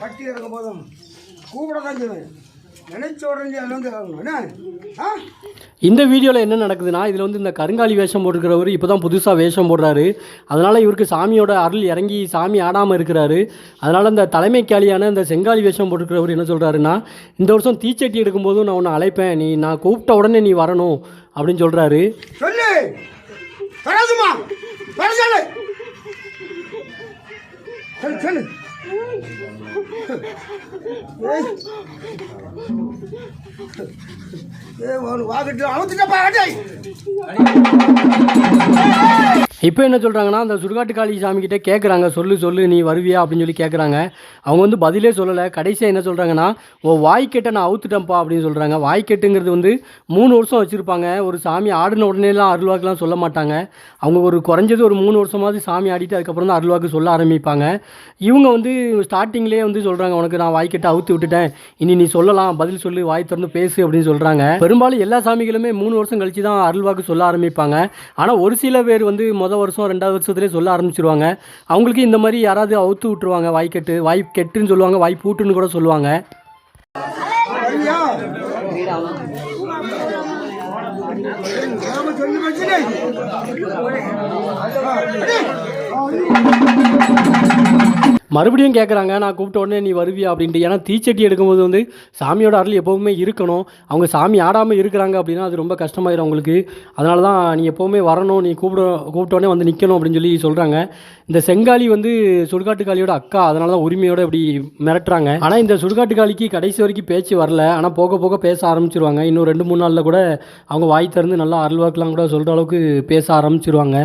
பட்டி இருக்கும் போதும் கூப்பிட தான் செய்வேன். நினைச்ச உடனே அதில் வந்து என்ன இந்த வீடியோவில் என்ன நடக்குதுன்னா, இதில் வந்து இந்த கருங்காலி வேஷம் போட்டுருக்கிறவர் இப்போ தான் புதுசாக வேஷம் போடுறாரு. அதனால் இவருக்கு சாமியோட அருள் இறங்கி சாமி ஆடாமல் இருக்கிறாரு. அதனால் இந்த தலைமைக்காளியான இந்த செங்காலி வேஷம் போட்டுருக்கிறவர் என்ன சொல்கிறாருன்னா, இந்த வருஷம் தீச்சட்டி எடுக்கும்போதும் நான் உன்னை அழைப்பேன், நான் கூப்பிட்ட உடனே நீ வரணும் அப்படின்னு சொல்கிறாரு. சொல்லு வராதுமா வரல சொல்லு சொல்லு வாங்கிட்டு அவுத்துட்டப்பா இப்போ என்ன சொல்கிறாங்கன்னா, அந்த சுடுகாட்டு காளி சாமிக்கிட்டே கேட்குறாங்க, சொல்லு நீ வருவியா அப்படின்னு சொல்லி கேட்குறாங்க. அவங்க வந்து பதிலே சொல்லலை. கடைசியாக என்ன சொல்கிறாங்கன்னா, வாய்க்கெட்டை நான் அவுத்துட்டேன்ப்பா அப்படின்னு சொல்கிறாங்க. வாய்க்கெட்டுங்கிறது வந்து 3 வருஷம் வச்சுருப்பாங்க. ஒரு சாமி ஆடின உடனேலாம் அருள்வாக்குலாம் சொல்ல மாட்டாங்க. அவங்க ஒரு குறைஞ்சது ஒரு 3 வருஷமாவது சாமி ஆடிட்டு அதுக்கப்புறம் தான் அருள்வாக்கு சொல்ல ஆரம்பிப்பாங்க. இவங்க வந்து ஸ்டார்டிங்லேயே வந்து சொல்கிறாங்க, உனக்கு நான் வாய்க்கெட்டை அவுத்து விட்டுட்டேன், இனி நீ சொல்லலாம், பதில் சொல்லு, வாய் திறந்து பேசு அப்படின்னு சொல்கிறாங்க. பெரும்பாலும் எல்லா சாமிகளுமே 3 வருஷம் கழிச்சு தான் அருள்வாக்கு சொல்ல ஆரம்பிப்பாங்க. ஆனால் ஒரு சில பேர் வந்து வருஷம் 2வது வருஷத்துலேயே சொல்ல ஆரம்பிச்சிருவாங்க. அவங்களுக்கு இந்த மாதிரி யாராவது அவுத்து விட்டுருவாங்க. வாய்க்கெட்டுன்னு சொல்லுவாங்க, வாய் பூட்டுன்னு கூட சொல்லுவாங்க. மறுபடியும் கேட்குறாங்க, நான் கூப்பிட்ட உடனே நீ வருவியா அப்படின்ட்டு. ஏன்னா தீச்சட்டி எடுக்கும்போது வந்து சாமியோட அருள் எப்போவுமே இருக்கணும். அவங்க சாமி ஆடாமல் இருக்கிறாங்க அப்படின்னா அது ரொம்ப கஷ்டமாயிடும் அவங்களுக்கு. அதனால தான் நீ எப்போவுமே வரணும், நீ கூப்பிட்ட உடனே வந்து நிற்கணும் அப்படின்னு சொல்லி சொல்கிறாங்க. இந்த செங்காலி வந்து சுடுகாட்டுக்காளியோட அக்கா, அதனால தான் உரிமையோடு இப்படி மிரட்டுறாங்க. ஆனால் இந்த சுடுகாட்டுக்காளிக்கு கடைசி வரைக்கும் பேச்சு வரல. ஆனால் போக போக பேச ஆரம்பிச்சிருவாங்க. இன்னும் 2-3 நாளில் கூட அவங்க வாய் திறந்து நல்லா அருள்வாக்கெலாம் கூட சொல்கிற அளவுக்கு பேச ஆரம்பிச்சிருவாங்க.